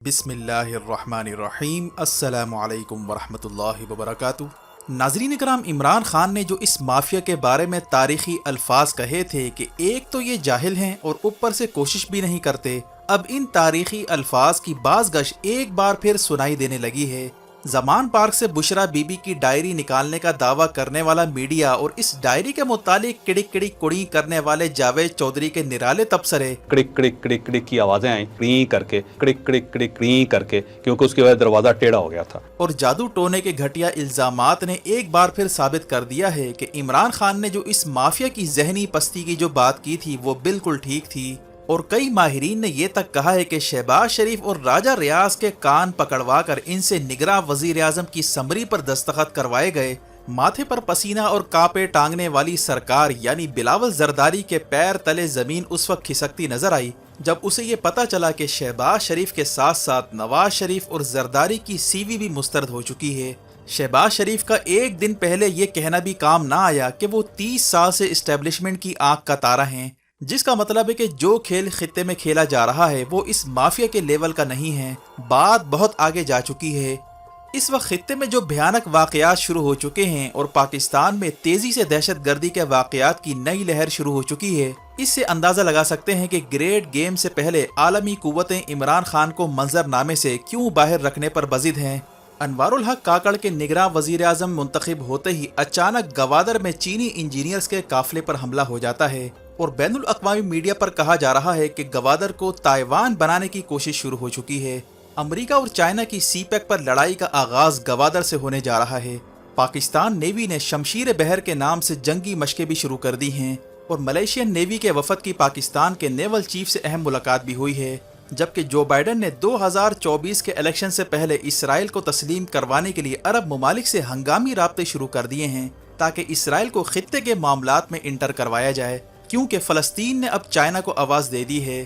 बिस्मिल्लाहिर्रहमानिर्रहीम। अस्सलामु अलैकुम वरहमतुल्लाहि वबरकातुहू। नाज़रीन कराम, इमरान खान ने जो इस माफिया के बारे में तारीखी अल्फाज कहे थे कि एक तो ये जाहिल हैं और ऊपर से कोशिश भी नहीं करते, अब इन तारीखी अल्फाज की बाज़गश एक बार फिर सुनाई देने लगी है। ज़मान पार्क से बुशरा बीबी की डायरी निकालने का दावा करने वाला मीडिया और इस डायरी के मुतालिक किड़िक किड़िक कुड़ी करने वाले जावेद चौधरी के निराले तबसरे, कड़िक कड़िक कड़िक कड़िक की आवाजें आई, क्री करके, कड़िक कड़िक कड़िक क्री करके, क्योंकि उसकी वजह दरवाजा टेढ़ा हो गया था। और जादू टोने के घटिया इल्जामात ने एक बार फिर साबित कर दिया है कि इमरान खान ने जो इस माफिया की जहनी पस्ती की जो बात की थी वो बिल्कुल ठीक थी। और कई माहिरीन ने यह तक कहा है कि शहबाज शरीफ और राजा रियाज के कान पकड़वा कर इनसे निगरां वजीर आजम की समरी पर दस्तखत करवाए गए। माथे पर पसीना और कांपे टांगने वाली सरकार यानी बिलावल जरदारी के पैर तले जमीन उस वक्त खिसकती नजर आई जब उसे ये पता चला कि शहबाज शरीफ के साथ साथ नवाज शरीफ और जरदारी की सीवी भी मुस्तरद हो चुकी है। शहबाज शरीफ का एक दिन पहले ये कहना भी काम ना आया कि वो 30 साल से इस्टेब्लिशमेंट की आंख का तारा हैं, जिसका मतलब है कि जो खेल खित्ते में खेला जा रहा है वो इस माफिया के लेवल का नहीं है। बात बहुत आगे जा चुकी है। इस वक्त खित्ते में जो भयानक वाकयात शुरू हो चुके हैं और पाकिस्तान में तेजी से दहशतगर्दी के वाकयात की नई लहर शुरू हो चुकी है, इससे अंदाजा लगा सकते हैं कि ग्रेट गेम से पहले आलमी कुव्वतें इमरान खान को मंजरनामे से क्यों बाहर रखने पर बजिद हैं। अनवारुल हक काकड़ के निगरां वजीर आजम मुंतखब होते ही अचानक गवादर में चीनी इंजीनियर्स के काफिले पर हमला हो जाता है और बैनुल अक़वामी मीडिया पर कहा जा रहा है कि गवादर को ताइवान बनाने की कोशिश शुरू हो चुकी है। अमेरिका और चाइना की सीपैक पर लड़ाई का आगाज गवादर से होने जा रहा है। पाकिस्तान नेवी ने शमशीर बहर के नाम से जंगी मशकें भी शुरू कर दी हैं और मलेशियन नेवी के वफद की पाकिस्तान के नेवल चीफ से अहम मुलाकात भी हुई है। जबकि जो बाइडन ने 2024 के इलेक्शन से पहले इसराइल को तस्लीम करवाने के लिए अरब ममालिक से हंगामी राब्ते शुरू कर दिए हैं ताकि इसराइल को खित्ते के मामलात में इंटर करवाया जाए, क्योंकि फ़लस्तीन ने अब चाइना को आवाज़ दे दी है।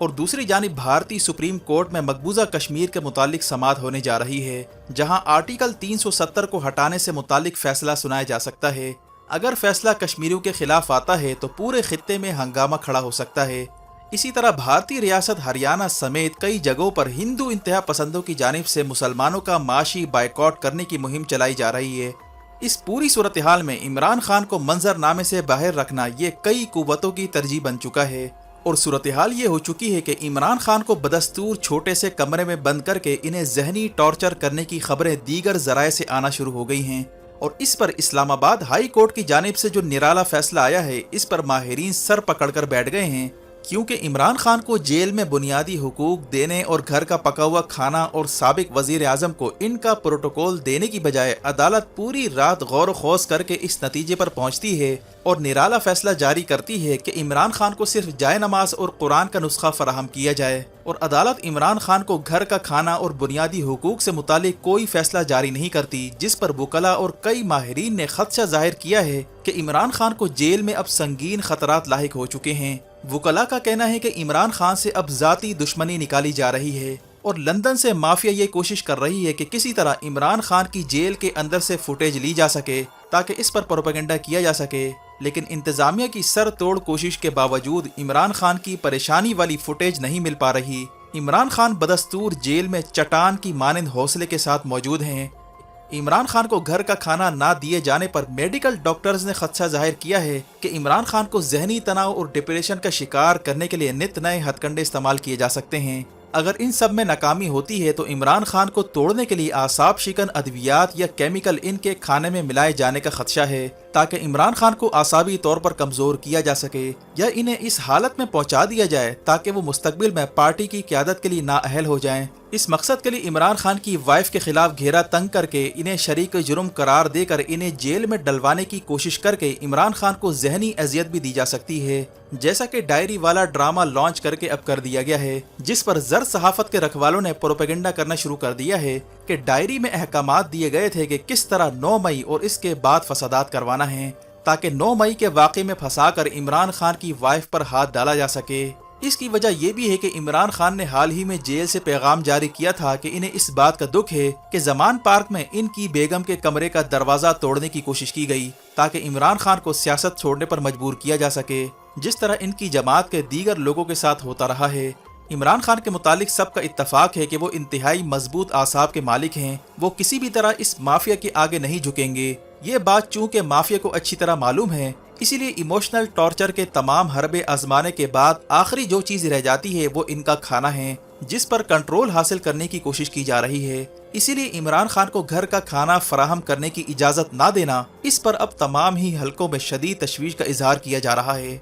और दूसरी जानिब भारतीय सुप्रीम कोर्ट में मकबूजा कश्मीर के मुतालिक समाअत होने जा रही है, जहां आर्टिकल 370 को हटाने से मुतालिक फैसला सुनाया जा सकता है। अगर फैसला कश्मीरियों के खिलाफ आता है तो पूरे खित्ते में हंगामा खड़ा हो सकता है। इसी तरह भारतीय रियासत हरियाणा समेत कई जगहों पर हिंदू इंतहा पसंदों की जानिब से मुसलमानों का माशी बाइकआउट करने की मुहिम चलाई जा रही है। इस पूरी सूरत हाल में इमरान खान को मंजरनामे से बाहर रखना ये कई कुव्वतों की तरजीह बन चुका है और सूरत हाल ये हो चुकी है कि इमरान खान को बदस्तूर छोटे से कमरे में बंद करके इन्हें जहनी टॉर्चर करने की खबरें दीगर जराए से आना शुरू हो गई हैं। और इस पर इस्लामाबाद हाई कोर्ट की जानिब से जो निराला फैसला आया है, इस पर माहिरीन सर पकड़कर बैठ गए हैं, क्योंकि इमरान खान को जेल में बुनियादी हुकूक देने और घर का पका हुआ खाना और साबिक वजीर आजम को इनका प्रोटोकॉल देने की बजाय अदालत पूरी रात गौर खोज करके इस नतीजे पर पहुंचती है और निराला फैसला जारी करती है कि इमरान खान को सिर्फ जाए नमाज और कुरान का नुस्खा फराहम किया जाए। और अदालत इमरान खान को घर का खाना और बुनियादी हुकूक से मुतालिक कोई फैसला जारी नहीं करती, जिस पर वकला और कई माहिरीन ने खदशा जाहिर किया है कि इमरान खान को जेल में अब संगीन खतरात लाहिक हो चुके हैं। वकला का कहना है कि इमरान खान से अब जाती दुश्मनी निकाली जा रही है और लंदन से माफिया ये कोशिश कर रही है कि किसी तरह इमरान खान की जेल के अंदर से फुटेज ली जा सके ताकि इस पर प्रोपेगेंडा किया जा सके। लेकिन इंतजामिया की सर तोड़ कोशिश के बावजूद इमरान खान की परेशानी वाली फुटेज नहीं मिल पा रही। इमरान खान बदस्तूर जेल में चट्टान की मानंद हौसले के साथ मौजूद हैं। इमरान खान को घर का खाना ना दिए जाने पर मेडिकल डॉक्टर्स ने खदशा जाहिर किया है कि इमरान खान को जहनी तनाव और डिप्रेशन का शिकार करने के लिए नित नए हथकंडे इस्तेमाल किए जा सकते हैं। अगर इन सब में नाकामी होती है तो इमरान खान को तोड़ने के लिए आसाब शिकन अद्वियात या केमिकल इनके खाने में मिलाए जाने का खदशा है ताकि इमरान खान को आसाबी तौर पर कमजोर किया जा सके या इन्हें इस हालत में पहुंचा दिया जाए ताकि वो मुस्तकबिल में पार्टी की क़यादत के लिए नाअहल हो जाएं। इस मकसद के लिए इमरान खान की वाइफ के खिलाफ घेरा तंग करके इन्हें शरीक जुर्म करार देकर इन्हें जेल में डलवाने की कोशिश करके इमरान खान को जहनी अजियत भी दी जा सकती है, जैसा कि डायरी वाला ड्रामा लॉन्च करके अब कर दिया गया है, जिस पर जर सहाफत के रखवालों ने प्रोपेगेंडा करना शुरू कर दिया है कि डायरी में अहकामात दिए गए थे कि किस तरह 9 मई और इसके बाद फसादात करवाना है ताकि 9 मई के वाक़े में फंसाकर इमरान खान की वाइफ पर हाथ डाला जा सके। इसकी वजह यह भी है कि इमरान खान ने हाल ही में जेल से पैगाम जारी किया था कि इन्हें इस बात का दुख है कि ज़मान पार्क में इनकी बेगम के कमरे का दरवाज़ा तोड़ने की कोशिश की गई ताकि इमरान खान को सियासत छोड़ने पर मजबूर किया जा सके, जिस तरह इनकी जमात के दीगर लोगों के साथ होता रहा है। عمران خان کے متعلق سب کا اتفاق ہے کہ وہ انتہائی مضبوط اعصاب کے مالک ہیں، وہ کسی بھی طرح اس مافیا کے آگے نہیں جھکیں گے۔ یہ بات چونکہ مافیا کو اچھی طرح معلوم ہے، اسی لیے ایموشنل ٹارچر کے تمام حربے آزمانے کے بعد آخری جو چیز رہ جاتی ہے وہ ان کا کھانا ہے، جس پر کنٹرول حاصل کرنے کی کوشش کی جا رہی ہے۔ اسی لیے عمران خان کو گھر کا کھانا فراہم کرنے کی اجازت نہ دینا، اس پر اب تمام ہی حلقوں میں شدید تشویش کا اظہار کیا جا رہا ہے۔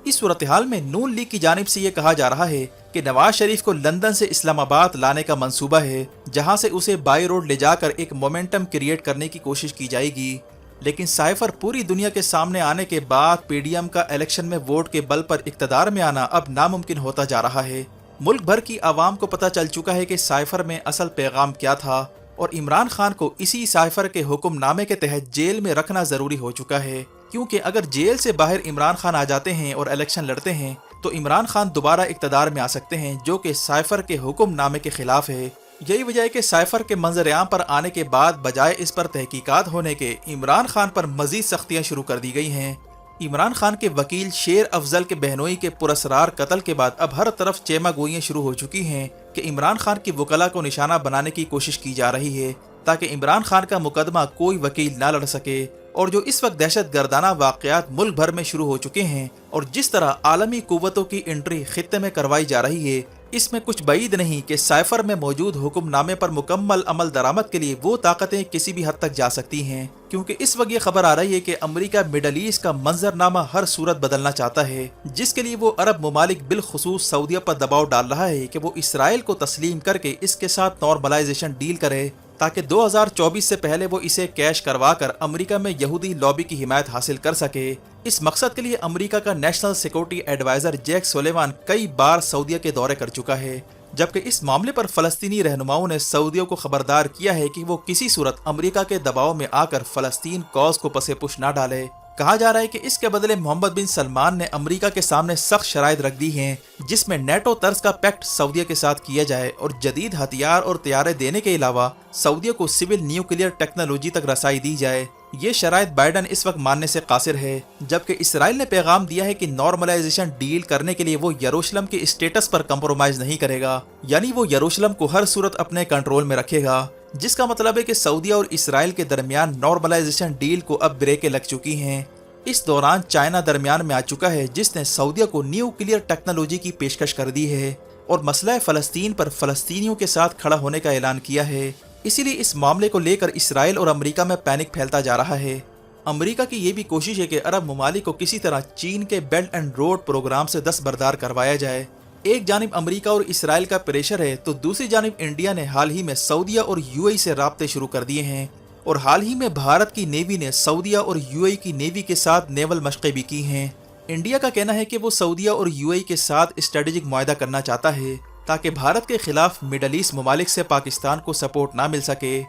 اس صورتحال میں نون لیگ کی جانب سے یہ کہا جا رہا ہے کہ نواز شریف کو لندن سے اسلام آباد لانے کا منصوبہ ہے، جہاں سے اسے بائی روڈ لے جا کر ایک مومنٹم کریٹ کرنے کی کوشش کی جائے گی۔ لیکن سائفر پوری دنیا کے سامنے آنے کے بعد پی ڈی ایم کا الیکشن میں ووٹ کے بل پر اقتدار میں آنا اب ناممکن ہوتا جا رہا ہے۔ ملک بھر کی عوام کو پتہ چل چکا ہے کہ سائفر میں اصل پیغام کیا تھا، اور عمران خان کو اسی سائفر کے حکم نامے کے تحت جیل میں رکھنا ضروری ہو چکا ہے، کیونکہ اگر جیل سے باہر عمران خان آ جاتے ہیں اور الیکشن لڑتے ہیں تو عمران خان دوبارہ اقتدار میں آ سکتے ہیں، جو کہ سائفر کے حکم نامے کے خلاف ہے۔ یہی وجہ ہے کہ سائفر کے منظر عام پر آنے کے بعد بجائے اس پر تحقیقات ہونے کے، عمران خان پر مزید سختیاں شروع کر دی گئی ہیں۔ عمران خان کے وکیل شیر افضل کے بہنوئی کے پراسرار قتل کے بعد اب ہر طرف چیمہ گوئیاں شروع ہو چکی ہیں کہ عمران خان کی وکلا کو نشانہ بنانے کی کوشش کی جا رہی ہے، تاکہ عمران خان کا مقدمہ کوئی وکیل نہ لڑ سکے۔ اور جو اس وقت دہشت گردانہ واقعات ملک بھر میں شروع ہو چکے ہیں، اور جس طرح عالمی قوتوں کی انٹری خطے میں کروائی جا رہی ہے، اس میں کچھ بعید نہیں کہ سائفر میں موجود حکم نامے پر مکمل عمل درآمد کے لیے وہ طاقتیں کسی بھی حد تک جا سکتی ہیں، کیونکہ اس وقت یہ خبر آ رہی ہے کہ امریکہ مڈل ایسٹ کا منظرنامہ ہر صورت بدلنا چاہتا ہے، جس کے لیے وہ عرب ممالک بالخصوص سعودیہ پر دباؤ ڈال رہا ہے کہ وہ اسرائیل کو تسلیم کر کے اس کے ساتھ نارملائزیشن ڈیل کرے، تاکہ 2024 سے پہلے وہ اسے کیش کروا کر امریکہ میں یہودی لابی کی حمایت حاصل کر سکے۔ اس مقصد کے لیے امریکہ کا نیشنل سیکورٹی ایڈوائزر جیک سولیوان کئی بار سعودیہ کے دورے کر چکا ہے، جبکہ اس معاملے پر فلسطینی رہنماؤں نے سعودیوں کو خبردار کیا ہے کہ وہ کسی صورت امریکہ کے دباؤ میں آ کر فلسطین کاز کو پس پش نہ ڈالے۔ کہا جا رہا ہے کہ اس کے بدلے محمد بن سلمان نے امریکہ کے سامنے سخت شرائط رکھ دی ہیں، جس میں نیٹو طرز کا پیکٹ سعودیہ کے ساتھ کیا جائے اور جدید ہتھیار اور طیارے دینے کے علاوہ سعودیہ کو سول نیوکلیئر ٹیکنالوجی تک رسائی دی جائے۔ یہ شرائط بائیڈن اس وقت ماننے سے قاصر ہے، جبکہ اسرائیل نے پیغام دیا ہے کہ نارملائزیشن ڈیل کرنے کے لیے وہ یروشلم کے اسٹیٹس پر کمپرومائز نہیں کرے گا، یعنی وہ یروشلم کو ہر صورت اپنے کنٹرول میں رکھے گا، جس کا مطلب ہے کہ سعودیہ اور اسرائیل کے درمیان نارملائزیشن ڈیل کو اب بریکیں لگ چکی ہیں۔ اس دوران چائنا درمیان میں آ چکا ہے، جس نے سعودیہ کو نیوکلیئر ٹیکنالوجی کی پیشکش کر دی ہے اور مسئلہ فلسطین پر فلسطینیوں کے ساتھ کھڑا ہونے کا اعلان کیا ہے۔ اسی لیے اس معاملے کو لے کر اسرائیل اور امریکہ میں پینک پھیلتا جا رہا ہے۔ امریکہ کی یہ بھی کوشش ہے کہ عرب ممالک کو کسی طرح چین کے بیلٹ اینڈ روڈ پروگرام سے دستبردار کروایا جائے۔ ایک جانب امریکہ اور اسرائیل کا پریشر ہے تو دوسری جانب انڈیا نے حال ہی میں سعودیہ اور یو اے ای سے رابطے شروع کر دیے ہیں، اور حال ہی میں بھارت کی نیوی نے سعودیہ اور یو اے ای کی نیوی کے ساتھ نیول مشقیں بھی کی ہیں۔ انڈیا کا کہنا ہے کہ وہ سعودیہ اور یو اے ای کے ساتھ اسٹریٹجک معاہدہ کرنا چاہتا ہے، تاکہ بھارت کے خلاف مڈل ایسٹ ممالک سے پاکستان کو سپورٹ نہ مل سکے۔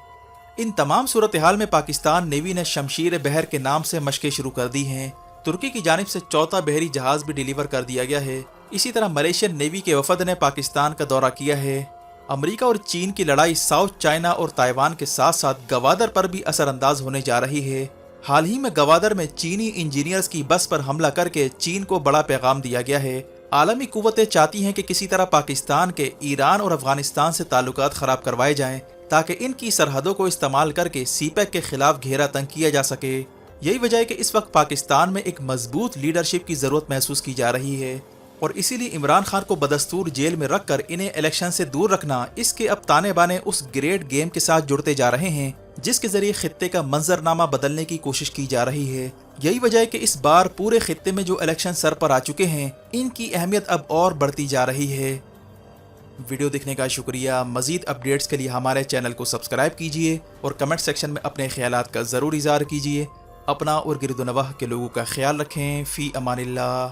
ان تمام صورتحال میں پاکستان نیوی نے شمشیر بحر کے نام سے مشقیں شروع کر دی ہیں۔ ترکی کی جانب سے چوتھا بحری جہاز بھی ڈیلیور کر دیا گیا ہے۔ اسی طرح ملیشین نیوی کے وفد نے پاکستان کا دورہ کیا ہے۔ امریکہ اور چین کی لڑائی ساؤتھ چائنا اور تائیوان کے ساتھ ساتھ گوادر پر بھی اثر انداز ہونے جا رہی ہے۔ حال ہی میں گوادر میں چینی انجینئرز کی بس پر حملہ کر کے چین کو بڑا پیغام دیا گیا ہے۔ عالمی قوتیں چاہتی ہیں کہ کسی طرح پاکستان کے ایران اور افغانستان سے تعلقات خراب کروائے جائیں، تاکہ ان کی سرحدوں کو استعمال کر کے سی پیک کے خلاف گھیرا تنگ کیا جا سکے۔ یہی وجہ ہے کہ اس وقت پاکستان میں ایک مضبوط لیڈرشپ کی ضرورت محسوس کی جا رہی ہے، اور اسی لیے عمران خان کو بدستور جیل میں رکھ کر انہیں الیکشن سے دور رکھنا اس کے اب تانے بانے اس گریٹ گیم کے ساتھ جڑتے جا رہے ہیں جس کے ذریعے خطے کا منظرنامہ بدلنے کی کوشش کی جا رہی ہے۔ یہی وجہ ہے کہ اس بار پورے خطے میں جو الیکشن سر پر آ چکے ہیں، ان کی اہمیت اب اور بڑھتی جا رہی ہے۔ ویڈیو دیکھنے کا شکریہ۔ مزید اپڈیٹس کے لیے ہمارے چینل کو سبسکرائب کیجیے اور کمنٹ سیکشن میں اپنے خیالات کا ضرور اظہار کیجیے۔ اپنا اور گرد و نواح کے لوگوں کا خیال رکھیں۔ فی امان اللہ۔